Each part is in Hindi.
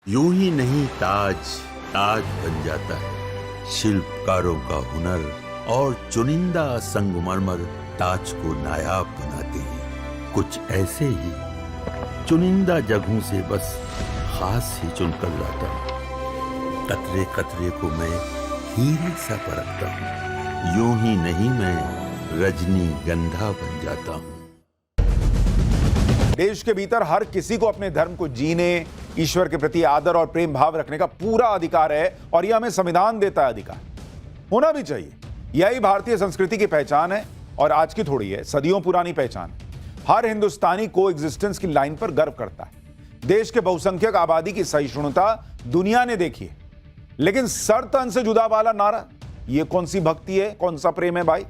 यूं ही नहीं ताज ताज बन जाता है। शिल्पकारों का हुनर और चुनिंदा संगमरमर ताज को नायाब बनाते हैं। कुछ ऐसे ही चुनिंदा जगहों से बस खास ही चुनकर लाता हूँ। कतरे कतरे को मैं हीरे सा परखता हूँ। यूं ही नहीं मैं रजनीगंधा बन जाता हूँ। देश के भीतर हर किसी को अपने धर्म को जीने, ईश्वर के प्रति आदर और प्रेम भाव रखने का पूरा अधिकार है और यह हमें संविधान देता है अधिकार। होना भी चाहिए। यही भारतीय संस्कृति की पहचान है और आज की थोड़ी है, सदियों पुरानी पहचान। हर हिंदुस्तानी को एग्जिस्टेंस की लाइन पर गर्व करता है। देश के बहुसंख्यक आबादी की सहिष्णुता दुनिया ने देखी है, लेकिन सर तन से जुदा वाला नारा, यह कौन सी भक्ति है, कौन सा प्रेम है भाई?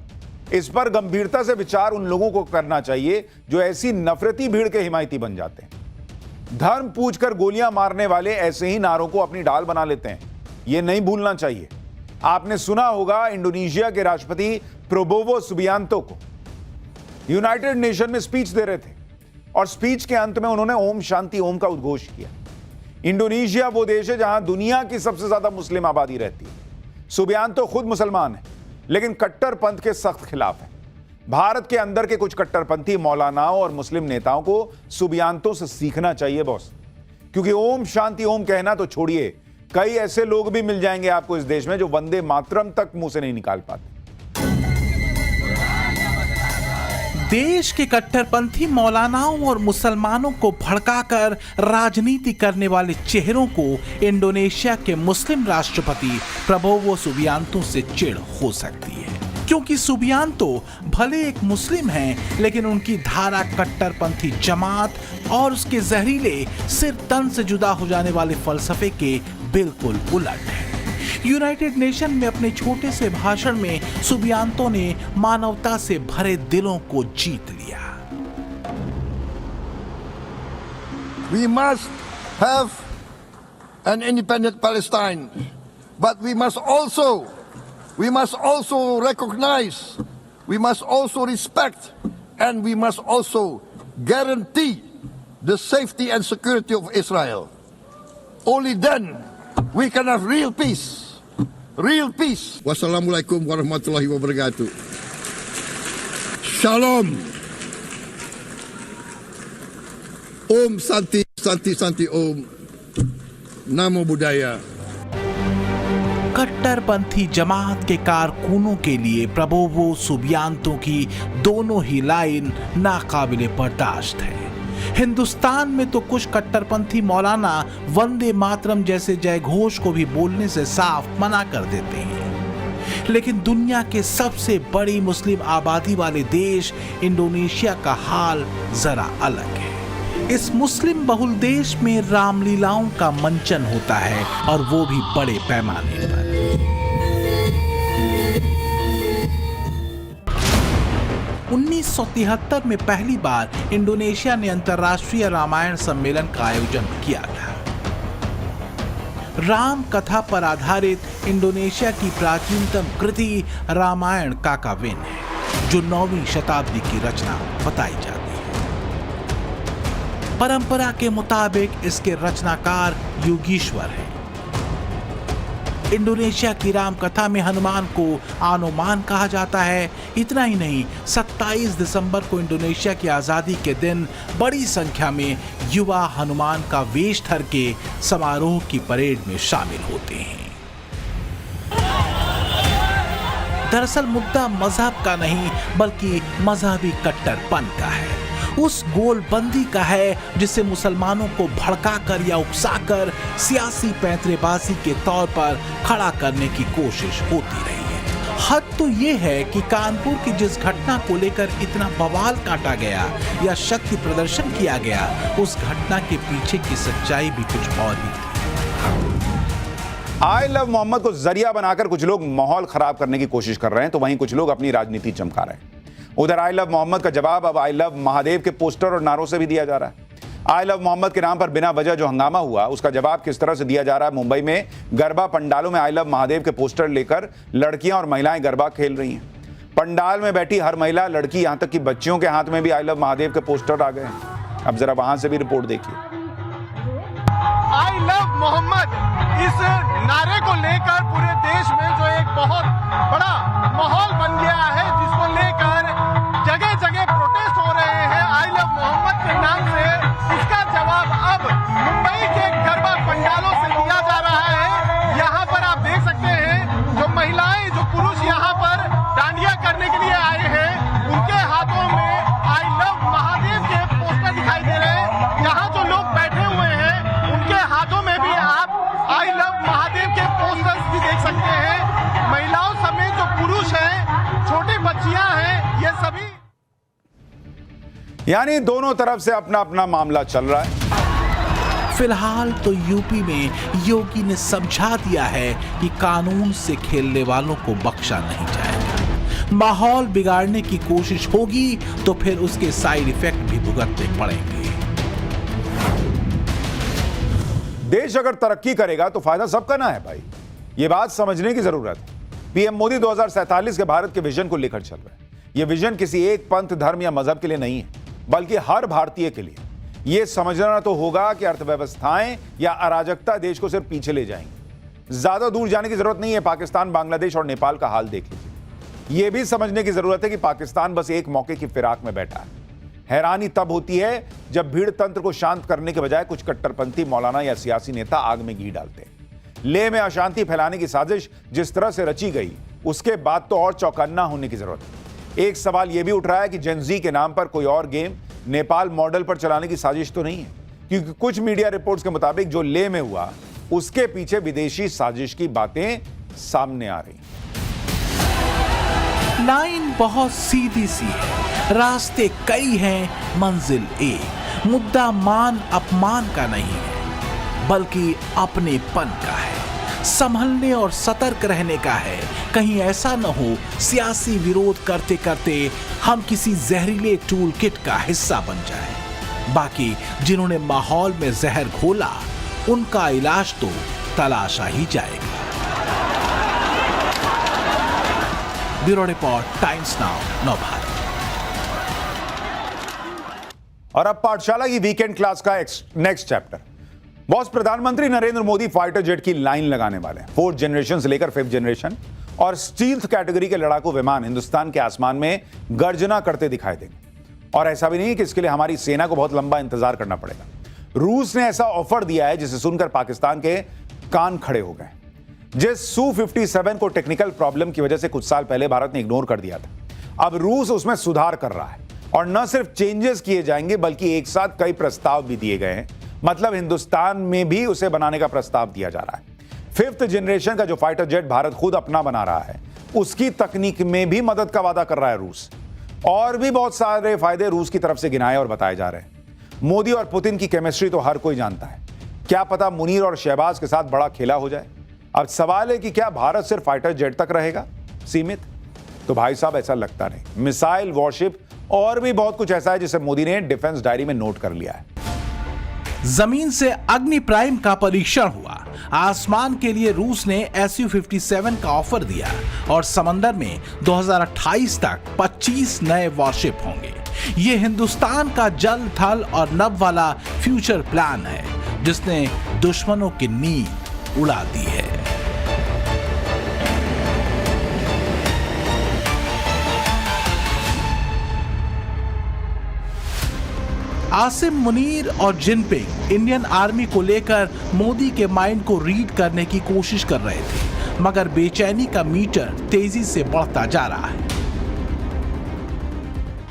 इस पर गंभीरता से विचार उन लोगों को करना चाहिए जो ऐसी नफरती भीड़ के हिमायती बन जाते हैं। धर्म पूछकर गोलियां मारने वाले ऐसे ही नारों को अपनी ढाल बना लेते हैं। यह नहीं भूलना चाहिए। आपने सुना होगा इंडोनेशिया के राष्ट्रपति प्रोबोवो सुबियांतो को यूनाइटेड नेशन में स्पीच दे रहे थे और स्पीच के अंत में उन्होंने ओम शांति ओम का उद्घोष किया। इंडोनेशिया वो देश है जहां दुनिया की सबसे ज्यादा मुस्लिम आबादी रहती है। सुबियांतो खुद मुसलमान है, लेकिन कट्टरपंथ के सख्त खिलाफ है। भारत के अंदर के कुछ कट्टरपंथी मौलानाओं और मुस्लिम नेताओं को सुबियांतो से सीखना चाहिए बॉस, क्योंकि ओम शांति ओम कहना तो छोड़िए, कई ऐसे लोग भी मिल जाएंगे आपको इस देश में जो वंदे मातरम तक मुंह से नहीं निकाल पाते। देश के कट्टरपंथी मौलानाओं और मुसलमानों को भड़काकर राजनीति करने वाले चेहरों को इंडोनेशिया के मुस्लिम राष्ट्रपति प्रबोवो सुबियांतो से चिढ़ हो सकती है, क्योंकि सुबियांतो भले एक मुस्लिम हैं, लेकिन उनकी धारा कट्टरपंथी जमात और उसके जहरीले सिर तन से जुदा हो जाने वाले फलसफे के बिल्कुल उलट है। यूनाइटेड नेशन में अपने छोटे से भाषण में सुबियांतो ने मानवता से भरे दिलों को जीत लिया। We must have an independent Palestine, but we must also recognize, we must also respect, and we must also guarantee the safety and security of Israel. Only then we can have real peace. Real peace. Wassalamualaikum warahmatullahi wabarakatuh. Shalom. Om Santi Santi Santi Om. Namo Buddhaya. कट्टरपंथी जमात के कारकुनों के लिए प्रबोवो सुबियांतो की दोनों ही लाइन नाकाबिले बर्दाश्त है। हिंदुस्तान में तो कुछ कट्टरपंथी मौलाना वंदे मातरम जैसे जय घोष को भी बोलने से साफ मना कर देते हैं, लेकिन दुनिया के सबसे बड़ी मुस्लिम आबादी वाले देश इंडोनेशिया का हाल जरा अलग है। इस मुस्लिम बहुल देश में रामलीलाओं का मंचन होता है, और वो भी बड़े पैमाने पर। 1973 में पहली बार इंडोनेशिया ने अंतर्राष्ट्रीय रामायण सम्मेलन का आयोजन किया था। राम कथा पर आधारित इंडोनेशिया की प्राचीनतम कृति रामायण काकाविन है, जो 9वीं शताब्दी की रचना बताई जाती है। परंपरा के मुताबिक इसके रचनाकार योगीश्वर हैं। इंडोनेशिया की राम कथा में हनुमान को आनोमान कहा जाता है। इतना ही नहीं, 27 दिसंबर को इंडोनेशिया की आजादी के दिन बड़ी संख्या में युवा हनुमान का वेश धर के समारोह की परेड में शामिल होते हैं। दरअसल मुद्दा मजहब का नहीं, बल्कि मजहबी कट्टरपन का है। उस गोलबंदी का है जिसे मुसलमानों को भड़काकर या उकसाकर सियासी पैंतरेबाजी के तौर पर खड़ा करने की कोशिश होती रही है। हद तो ये है कि कानपुर की जिस घटना को लेकर इतना बवाल काटा गया या शक्ति प्रदर्शन किया गया, उस घटना के पीछे की सच्चाई भी कुछ और ही थी। आई लव मोहम्मद को जरिया बनाकर कुछ लोग माहौल खराब करने की कोशिश कर रहे हैं, तो वहीं कुछ लोग अपनी राजनीति चमका रहे हैं। उधर आई लव मोहम्मद का जवाब अब आई लव महादेव के पोस्टर और नारों से भी दिया जा रहा है। आई लव मोहम्मद के नाम पर बिना वजह जो हंगामा हुआ, उसका जवाब किस तरह से दिया जा रहा है। मुंबई में गरबा पंडालों में आई लव महादेव के पोस्टर लेकर लड़कियां और महिलाएं गरबा खेल रही हैं। पंडाल में बैठी हर महिला, लड़की, यहां तक कि बच्चियों के हाथ में भी आई लव महादेव के पोस्टर आ गए हैं। अब जरा वहां से भी रिपोर्ट देखिए। आई लव मोहम्मद इस नारे को लेकर पूरे देश में जो एक बहुत बड़ा माहौल बन गया है, जिसको लेकर जगह जगह प्रोटेस्ट हो रहे हैं आई लव मोहम्मद के नाम से, इसका जवाब अब मुंबई के गरबा पंडालों से दिया जा रहा है। यहाँ पर आप देख सकते हैं जो महिलाएं, जो पुरुष यहाँ पर डांडिया करने के लिए आए हैं, उनके हाथों में आई लव महादेव के पोस्टर दिखाई दे रहे हैं। यहाँ जो लोग बैठे हुए हैं उनके हाथों में भी आप आई लव महादेव के पोस्टर्स भी देख सकते हैं। महिलाओं समेत जो पुरुष हैं, छोटी बच्चियां हैं, ये सभी, यानी दोनों तरफ से अपना अपना मामला चल रहा है। फिलहाल तो यूपी में योगी ने समझा दिया है कि कानून से खेलने वालों को बख्शा नहीं जाएगा। माहौल बिगाड़ने की कोशिश होगी तो फिर उसके साइड इफेक्ट भी भुगतने पड़ेंगे। देश अगर तरक्की करेगा तो फायदा सबका ना है भाई, ये बात समझने की जरूरत है। पीएम मोदी 2047 के भारत के विजन को लेकर चल रहे हैं। यह विजन किसी एक पंथ, धर्म या मजहब के लिए नहीं है, बल्कि हर भारतीय के लिए। यह समझना तो होगा कि अर्थव्यवस्थाएं या अराजकता देश को सिर्फ पीछे ले जाएंगी। ज्यादा दूर जाने की जरूरत नहीं है, पाकिस्तान, बांग्लादेश और नेपाल का हाल देख लीजिए। यह भी समझने की जरूरत है कि पाकिस्तान बस एक मौके की फिराक में बैठा है। हैरानी तब होती है जब भीड़ तंत्र को शांत करने के बजाय कुछ कट्टरपंथी मौलाना या सियासी नेता आग में घी डालते हैं। लेह में अशांति फैलाने की साजिश जिस तरह से रची गई, उसके बाद तो और चौकन्ना होने की जरूरत है। एक सवाल यह भी उठ रहा है कि जेनजी के नाम पर कोई और गेम नेपाल मॉडल पर चलाने की साजिश तो नहीं है, क्योंकि कुछ मीडिया रिपोर्ट्स के मुताबिक जो लेह में हुआ उसके पीछे विदेशी साजिश की बातें सामने आ रही। लाइन बहुत सीधी सी है, रास्ते कई हैं, मंजिल एक। मुद्दा मान अपमान का नहीं है, बल्कि अपनेपन का है। संभलने और सतर्क रहने का है। कहीं ऐसा न हो सियासी विरोध करते करते हम किसी जहरीले टूल किट का हिस्सा बन जाए। बाकी जिन्होंने माहौल में जहर घोला, उनका इलाज तो तलाशा ही जाएगा। Bureau report, times now, Navbharat. और अब पाठशाला की वीकेंड क्लास का नेक्स्ट चैप्टर। बॉस प्रधानमंत्री नरेंद्र मोदी फाइटर जेट की लाइन लगाने वाले हैं। 4th जनरेशन से लेकर 5th जनरेशन और स्टील्थ कैटेगरी के लड़ाकू विमान हिंदुस्तान के आसमान में गर्जना करते दिखाई देंगे। और ऐसा भी नहीं है कि इसके लिए हमारी सेना को बहुत लंबा इंतजार करना पड़ेगा। रूस ने ऐसा ऑफर दिया है जिसे सुनकर पाकिस्तान के कान खड़े हो गए। जिस Su-57 को टेक्निकल प्रॉब्लम की वजह से कुछ साल पहले भारत ने इग्नोर कर दिया था, अब रूस उसमें सुधार कर रहा है। और न सिर्फ चेंजेस किए जाएंगे, बल्कि एक साथ कई प्रस्ताव भी दिए गए हैं। मतलब हिंदुस्तान में भी उसे बनाने का प्रस्ताव दिया जा रहा है। 5th जनरेशन का जो फाइटर जेट भारत खुद अपना बना रहा है, उसकी तकनीक में भी मदद का वादा कर रहा है रूस। और भी बहुत सारे फायदे रूस की तरफ से गिनाए और बताए जा रहे हैं। मोदी और पुतिन की केमिस्ट्री तो हर कोई जानता है। क्या पता मुनीर और शहबाज के साथ बड़ा खेला हो जाए। अब सवाल है कि क्या भारत सिर्फ फाइटर जेट तक रहेगा सीमित? तो भाई साहब ऐसा लगता नहीं। मिसाइल, वॉरशिप और भी बहुत कुछ ऐसा है जिसे मोदी ने डिफेंस डायरी में नोट कर लिया है। जमीन से अग्नि प्राइम का परीक्षण हुआ। आसमान के लिए रूस ने Su-57 का ऑफर दिया और समंदर में 2028 तक 25 नए वॉरशिप होंगे। ये हिंदुस्तान का जल, थल और नभ वाला फ्यूचर प्लान है, जिसने दुश्मनों की नींद उड़ा दी है। आसिम मुनीर और जिनपिंग इंडियन आर्मी को लेकर मोदी के माइंड को रीड करने की कोशिश कर रहे थे, मगर बेचैनी का मीटर तेजी से बढ़ता जा रहा है।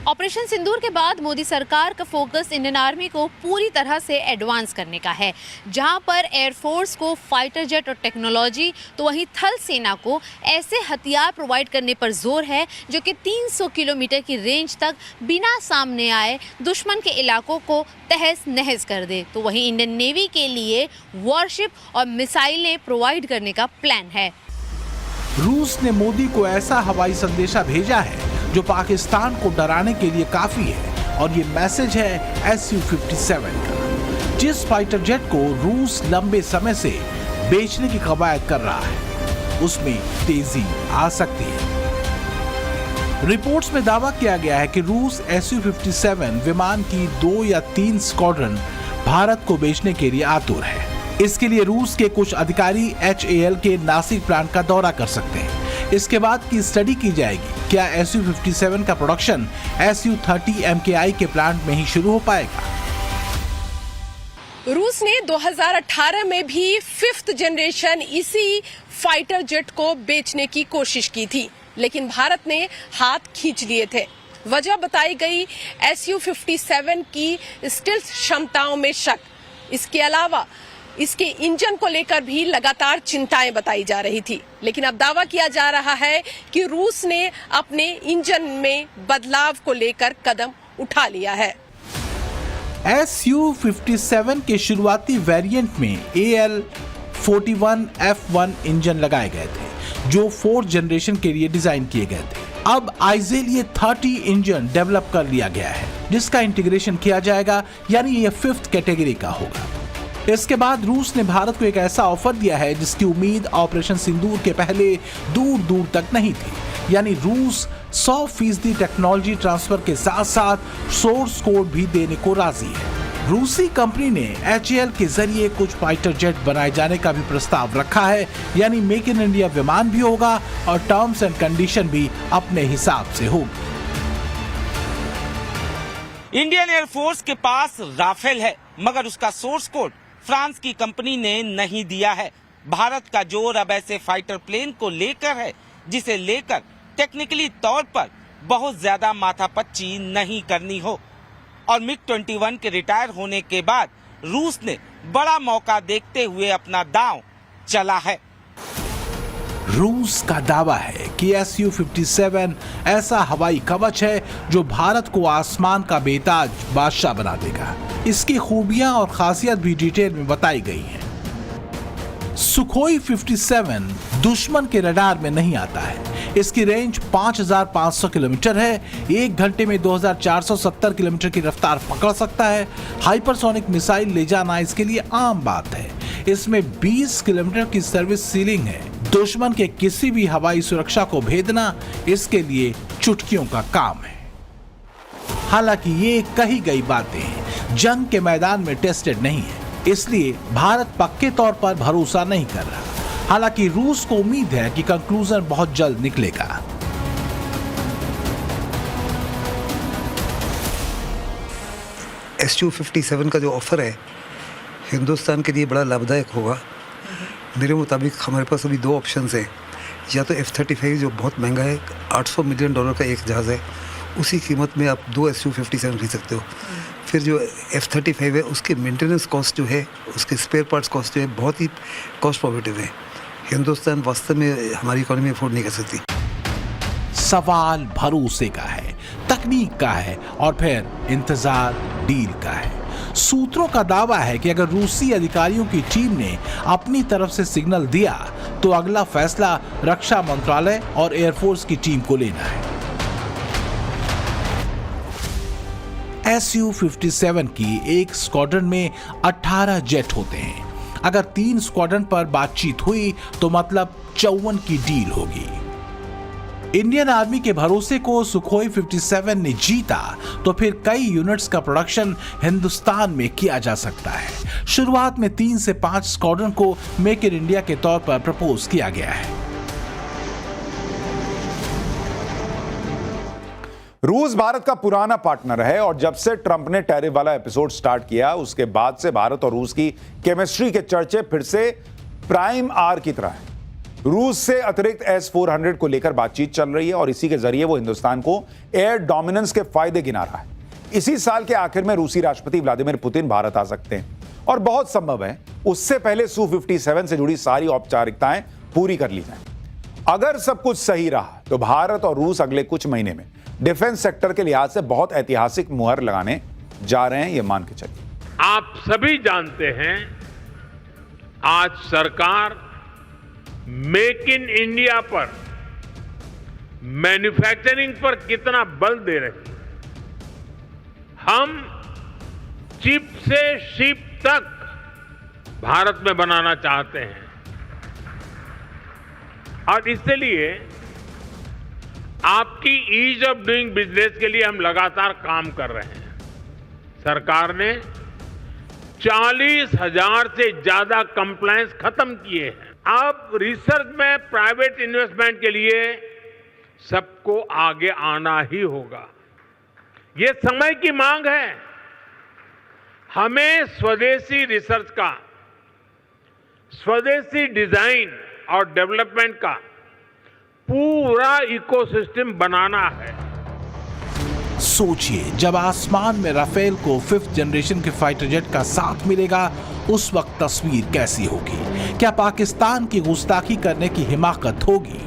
ऑपरेशन सिंदूर के बाद मोदी सरकार का फोकस इंडियन आर्मी को पूरी तरह से एडवांस करने का है। जहां पर एयरफोर्स को फाइटर जेट और टेक्नोलॉजी, तो वहीं थल सेना को ऐसे हथियार प्रोवाइड करने पर जोर है जो कि 300 किलोमीटर की रेंज तक बिना सामने आए दुश्मन के इलाकों को तहस नहस कर दे। तो वहीं इंडियन नेवी के लिए वॉरशिप और मिसाइलें प्रोवाइड करने का प्लान है। रूस ने मोदी को ऐसा हवाई संदेशा भेजा है जो पाकिस्तान को डराने के लिए काफी है, और ये मैसेज है Su-57 का, जिस फाइटर जेट को रूस लंबे समय से बेचने की कवायद कर रहा है, उसमें तेजी आ सकती है। रिपोर्ट्स में दावा किया गया है कि रूस Su-57 विमान की 2 या 3 स्क्वाड्रन भारत को बेचने के लिए आतुर है। इसके लिए रूस के कुछ अधिकारी HAL के नासिक प्लांट का दौरा कर सकते हैं। इसके बाद की स्टडी की जाएगी क्या Su-57 का प्रोडक्शन Su-30 MKI के प्लांट में ही शुरू हो पाएगा। रूस ने 2018 में भी 5th जनरेशन इसी फाइटर जेट को बेचने की कोशिश की थी, लेकिन भारत ने हाथ खींच लिए थे। वजह बताई गई Su-57 की स्टिल्थ क्षमताओं में शक। इसके अलावा इसके इंजन को लेकर भी लगातार चिंताएं बताई जा रही थी, लेकिन अब दावा किया जा रहा है कि रूस ने अपने इंजन में बदलाव को लेकर कदम उठा लिया है। Su-57 के शुरुआती वेरिएंट में AL-41F1 इंजन लगाए गए थे, जो 4th जनरेशन के लिए डिजाइन किए गए थे। अब Su-30 इंजन डेवलप कर लिया गया है, जिसका इंटीग्रेशन किया जाएगा, यानी ये 5th कैटेगरी का होगा। इसके बाद रूस ने भारत को एक ऐसा ऑफर दिया है जिसकी उम्मीद ऑपरेशन सिंदूर के पहले दूर दूर तक नहीं थी, यानी रूस 100% टेक्नोलॉजी ट्रांसफर के साथ साथ सोर्स कोड भी देने को राजी है। रूसी कंपनी ने HAL के जरिए कुछ फाइटर जेट बनाए जाने का भी प्रस्ताव रखा है, यानी मेक इन इंडिया विमान भी होगा और टर्म्स एंड कंडीशन भी अपने हिसाब से होगी। इंडियन एयरफोर्स के पास राफेल है, मगर उसका सोर्स कोड फ्रांस की कंपनी ने नहीं दिया है। भारत का जोर अब ऐसे फाइटर प्लेन को लेकर है जिसे लेकर टेक्निकली तौर पर बहुत ज्यादा माथापच्ची नहीं करनी हो। और MiG-21 के रिटायर होने के बाद रूस ने बड़ा मौका देखते हुए अपना दांव चला है। रूस का दावा है कि Su-57 ऐसा हवाई कवच है जो भारत को आसमान का बेताज बादशाह बना देगा। इसकी खूबियां और खासियत भी डिटेल में बताई गई हैं। सुखोई 57 दुश्मन के रडार में नहीं आता है। इसकी रेंज 5500 किलोमीटर है। 1 घंटे में 2470 किलोमीटर की रफ्तार पकड़ सकता है। हाइपरसोनिक मिसाइल ले जाना इसके लिए आम बात है। इसमें 20 किलोमीटर की सर्विस सीलिंग है। दुश्मन के किसी भी हवाई सुरक्षा को भेदना इसके लिए चुटकियों का काम है। हालांकि ये कही गई बातें जंग के मैदान में टेस्टेड नहीं है, इसलिए भारत पक्के तौर पर भरोसा नहीं कर रहा। हालांकि रूस को उम्मीद है कि कंक्लूजन बहुत जल्द निकलेगा। Su-57 का जो ऑफर है हिंदुस्तान के लिए बड़ा लाभदायक होगा। मेरे मुताबिक हमारे पास अभी 2 ऑप्शंस हैं, या तो F-35 जो बहुत महंगा है, $800 मिलियन का एक जहाज़ है, उसी कीमत में आप 2 Su-57 खरीद सकते हो। फिर जो F-35 है उसके मेंटेनेंस कॉस्ट जो है, उसके स्पेयर पार्ट्स कॉस्ट जो है, बहुत ही कॉस्ट प्रोहिबिटिव है। हिंदुस्तान वास्तव में हमारी इकोनॉमी अफोर्ड नहीं कर सकती। सवाल भरोसे का है, तकनीक का है और फिर इंतजार डील का है। सूत्रों का दावा है कि अगर रूसी अधिकारियों की टीम ने अपनी तरफ से सिग्नल दिया तो अगला फैसला रक्षा मंत्रालय और एयरफोर्स की टीम को लेना है। Su-57 की एक स्क्वाड्रन में 18 जेट होते हैं। अगर 3 स्क्वाड्रन पर बातचीत हुई तो मतलब 54 की डील होगी। इंडियन आर्मी के भरोसे को सुखोई 57 ने जीता तो फिर कई यूनिट्स का प्रोडक्शन हिंदुस्तान में किया जा सकता है। शुरुआत में 3 से 5 स्क्वाड्रन को मेक इन इंडिया के तौर पर प्रपोज किया गया है। रूस भारत का पुराना पार्टनर है और जब से ट्रंप ने टैरिफ वाला एपिसोड स्टार्ट किया उसके बाद से भारत और रूस की केमिस्ट्री के चर्चे फिर से प्राइम आर की तरह है। रूस से अतिरिक्त S-400 को लेकर बातचीत चल रही है और इसी के जरिए वो हिंदुस्तान को एयर डोमिनेंस के फायदे गिना रहा है। इसी साल के आखिर में रूसी राष्ट्रपति व्लादिमीर पुतिन भारत आ सकते हैं और बहुत संभव है उससे पहले Su-57 से जुड़ी सारी औपचारिकताएं पूरी कर ली जाएं। अगर सब कुछ सही रहा तो भारत और रूस अगले कुछ महीने में डिफेंस सेक्टर के लिहाज से बहुत ऐतिहासिक मुहर लगाने जा रहे हैं, ये मान के चलिए। आप सभी जानते हैं आज सरकार मेक इन इंडिया पर, मैन्युफैक्चरिंग पर कितना बल दे रही है। हम चिप से शिप तक भारत में बनाना चाहते हैं और इसलिए आपकी ईज ऑफ डूइंग बिजनेस के लिए हम लगातार काम कर रहे हैं। सरकार ने 40,000 से ज्यादा कंप्लायंस खत्म किए हैं। अब रिसर्च में प्राइवेट इन्वेस्टमेंट के लिए सबको आगे आना ही होगा। ये समय की मांग है। हमें स्वदेशी रिसर्च का, स्वदेशी डिजाइन और डेवलपमेंट का पूरा इकोसिस्टम बनाना है। सोचिए, जब आसमान में राफेल को 5th जनरेशन के फाइटर जेट का साथ मिलेगा, उस वक्त तस्वीर कैसी होगी? क्या पाकिस्तान की गुस्ताखी करने की हिमाकत होगी?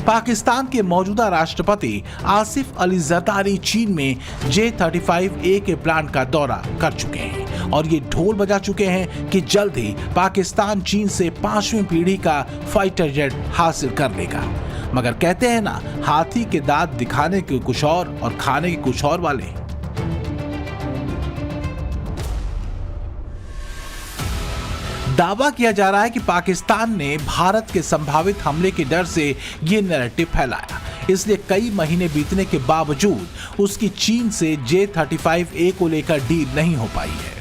पाकिस्तान के मौजूदा राष्ट्रपति आसिफ अली जरदारी चीन में J-35A के प्लांट का दौरा कर चुके हैं और ये ढोल बजा चुके हैं कि जल्द ही पाकिस्तान चीन से 5वीं पीढ़ी का फाइटर जेट हासिल कर लेगा। मगर कहते हैं ना, हाथी के दांत दिखाने के कुछ और खाने के कुछ और वाले। दावा किया जा रहा है कि पाकिस्तान ने भारत के संभावित हमले के डर से ये नैरेटिव फैलाया, इसलिए कई महीने बीतने के बावजूद उसकी चीन से J-35A को लेकर डील नहीं हो पाई है।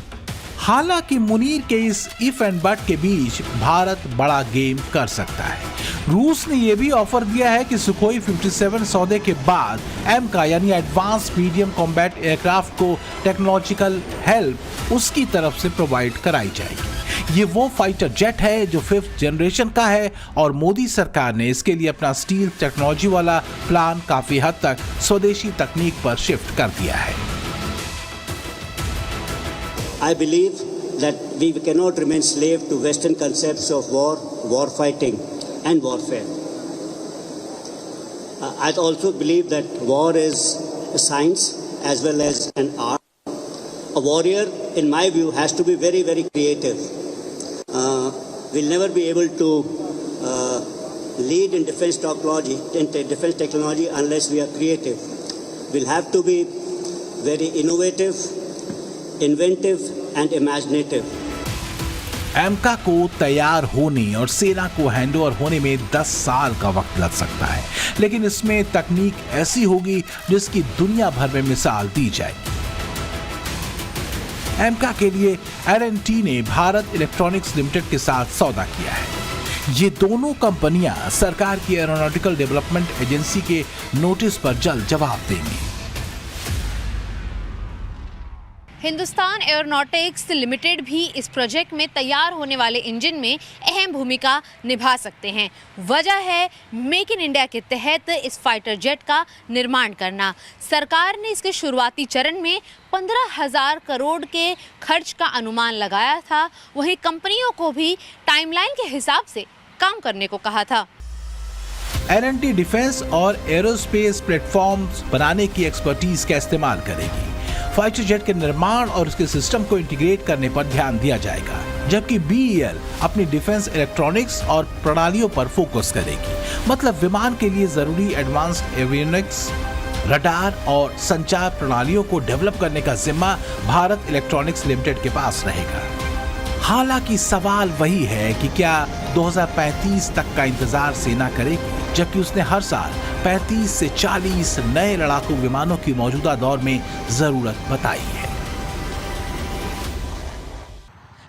हालांकि मुनीर के इस इफ एंड बट के बीच भारत बड़ा गेम कर सकता है। रूस ने यह भी ऑफर दिया है कि सुखोई 57 सौदे के बाद एमका यानी एडवांस मीडियम कॉम्बैट एयरक्राफ्ट को टेक्नोलॉजिकल हेल्प उसकी तरफ से प्रोवाइड कराई जाएगी। ये वो फाइटर जेट है जो 5th जनरेशन का है और मोदी सरकार ने इसके लिए अपना स्टील टेक्नोलॉजी वाला प्लान काफी हद तक स्वदेशी तकनीक पर शिफ्ट कर दिया है। I believe that we cannot remain slave to Western concepts of war, war fighting, and warfare. I also believe that war is a science as well as an art. A warrior, in my view, has to be very, very creative. We'll never be able to lead in defense technology unless we are creative. We'll have to be very innovative, inventive and imaginative. एमका को तैयार होने और सेना को हैंडओवर होने में 10 साल का वक्त लग सकता है, लेकिन इसमें तकनीक ऐसी होगी जिसकी दुनिया भर में मिसाल दी जाएगी। एमका के लिए L&T ने भारत इलेक्ट्रॉनिक्स लिमिटेड के साथ सौदा किया है। ये दोनों कंपनियां सरकार की एरोनॉटिकल डेवलपमेंट एजेंसी के नोटिस पर जल्द जवाब देंगी। हिंदुस्तान एरोनॉटिक्स लिमिटेड भी इस प्रोजेक्ट में तैयार होने वाले इंजन में अहम भूमिका निभा सकते हैं। वजह है मेक इन इंडिया के तहत इस फाइटर जेट का निर्माण करना। सरकार ने इसके शुरुआती चरण में 15,000 करोड़ के खर्च का अनुमान लगाया था। वहीं कंपनियों को भी टाइमलाइन के हिसाब से काम करने को कहा था। L&T डिफेंस और एरोस्पेस प्लेटफॉर्म्स बनाने की एक्सपर्टीज का इस्तेमाल करेगी। फाइटर जेट के निर्माण और उसके सिस्टम को इंटीग्रेट करने पर ध्यान दिया जाएगा, जबकि BEL अपनी डिफेंस इलेक्ट्रॉनिक्स और प्रणालियों पर फोकस करेगी। मतलब विमान के लिए जरूरी एडवांस्ड एवियोनिक्स, रडार और संचार प्रणालियों को डेवलप करने का जिम्मा भारत इलेक्ट्रॉनिक्स लिमिटेड के पास रहेगा। हालांकि सवाल वही है कि क्या 2035 तक का इंतजार सेना करेगी, जबकि उसने हर साल 35 से 40 नए लड़ाकू विमानों की मौजूदा दौर में जरूरत बताई है।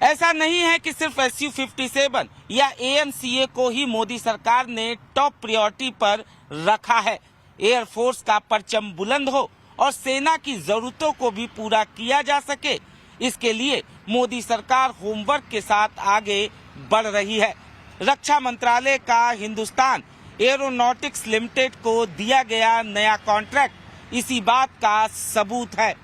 ऐसा नहीं है कि सिर्फ Su-57 या AMCA को ही मोदी सरकार ने टॉप प्रायोरिटी पर रखा है। एयरफोर्स का परचम बुलंद हो और सेना की जरूरतों को भी पूरा किया जा सके, इसके लिए मोदी सरकार होमवर्क के साथ आगे बढ़ रही है। रक्षा मंत्रालय का हिंदुस्तान एरोनॉटिक्स लिमिटेड को दिया गया नया कॉन्ट्रैक्ट इसी बात का सबूत है।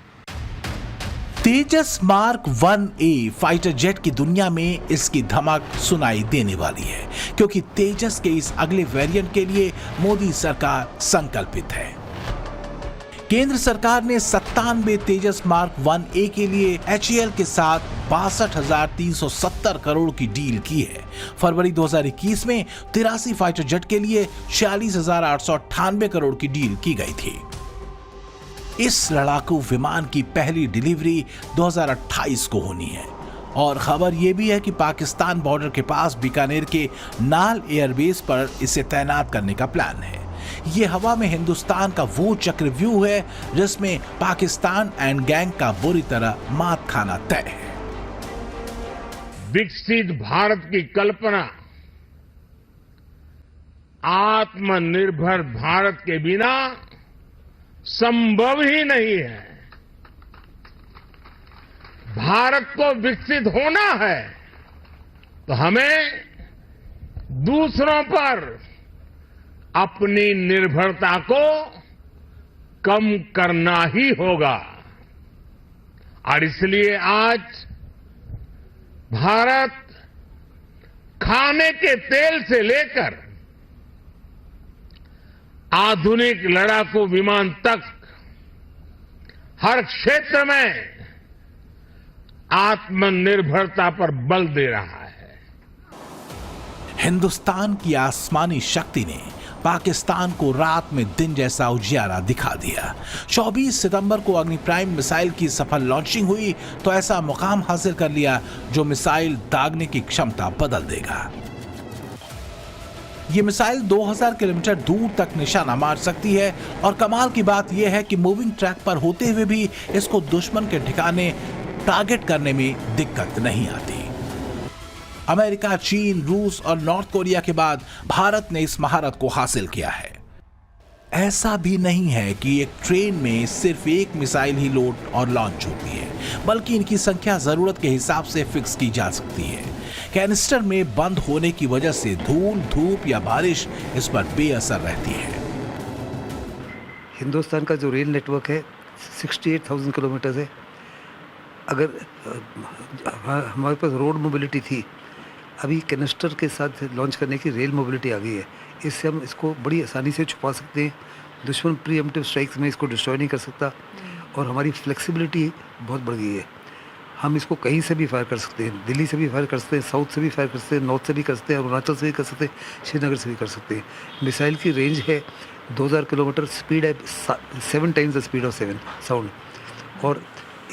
तेजस मार्क 1A फाइटर जेट की दुनिया में इसकी धमक सुनाई देने वाली है, क्योंकि तेजस के इस अगले वेरिएंट के लिए मोदी सरकार संकल्पित है। केंद्र सरकार ने 97 तेजस मार्क 1A के लिए HAL के साथ 62,370 करोड़ की डील की है। फरवरी 2021 में 83 फाइटर जेट के लिए 46,898 करोड़ की डील की गई थी। इस लड़ाकू विमान की पहली डिलीवरी 2028 को होनी है और खबर यह भी है कि पाकिस्तान बॉर्डर के पास बीकानेर के नाल एयरबेस पर इसे तैनात करने का प्लान है। ये हवा में हिंदुस्तान का वो चक्रव्यूह है जिसमें पाकिस्तान एंड गैंग का बुरी तरह मात खाना तय है। विकसित भारत की कल्पना आत्मनिर्भर भारत के बिना संभव ही नहीं है। भारत को विकसित होना है तो हमें दूसरों पर अपनी निर्भरता को कम करना ही होगा और इसलिए आज भारत खाने के तेल से लेकर आधुनिक लड़ाकू विमान तक हर क्षेत्र में आत्मनिर्भरता पर बल दे रहा है। हिंदुस्तान की आसमानी शक्ति ने पाकिस्तान को रात में दिन जैसा उजियारा दिखा दिया। 24 सितंबर को अग्नि प्राइम मिसाइल की सफल लॉन्चिंग हुई तो ऐसा मुकाम हासिल कर लिया जो मिसाइल दागने की क्षमता बदल देगा। ये मिसाइल 2000 किलोमीटर दूर तक निशाना मार सकती है और कमाल की बात यह है कि मूविंग ट्रैक पर होते हुए भी इसको दुश्मन के ठिकाने टारगेट करने में दिक्कत नहीं आती। अमेरिका, चीन, रूस और नॉर्थ कोरिया के बाद भारत ने इस महारत को हासिल किया है। ऐसा भी नहीं है कि एक ट्रेन में सिर्फ एक मिसाइल ही लोड और लॉन्च होती है, बल्कि इनकी संख्या जरूरत के हिसाब से फिक्स की जा सकती है। कैनिस्टर में बंद होने की वजह से धूल, धूप या बारिश इस पर बेअसर रहती है। हिंदुस्तान का जो रेल नेटवर्क है 68,000 किलोमीटर है। अगर हमारे पास रोड मोबिलिटी थी, अभी कैनिस्टर के साथ लॉन्च करने की रेल मोबिलिटी आ गई है। इससे हम इसको बड़ी आसानी से छुपा सकते हैं। दुश्मन प्रीएम्प्टिव स्ट्राइक्स में इसको डिस्ट्रॉय नहीं कर सकता और हमारी फ्लेक्सिबिलिटी बहुत बढ़ गई है। हम इसको कहीं से भी फायर कर सकते हैं, दिल्ली से भी फायर कर सकते हैं, साउथ से भी फायर कर सकते हैं, नॉर्थ से भी कर सकते हैं, अरुणाचल से भी कर सकते हैं, श्रीनगर से भी कर सकते हैं। मिसाइल की रेंज है 2000 किलोमीटर, स्पीड है 7 times the speed of sound और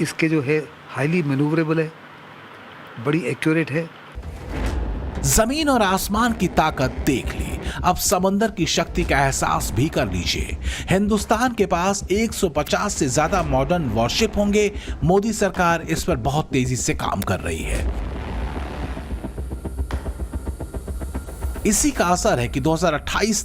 इसके जो है हाईली मैन्यूवरेबल है, बड़ी एक्यूरेट है। जमीन और आसमान की ताकत देख ली, अब समंदर की शक्ति का एहसास भी कर लीजिए। हिंदुस्तान के पास 150 से ज्यादा मॉडर्न वॉरशिप होंगे। मोदी सरकार इस पर बहुत तेजी से काम कर रही है। इसी का असर है कि 2028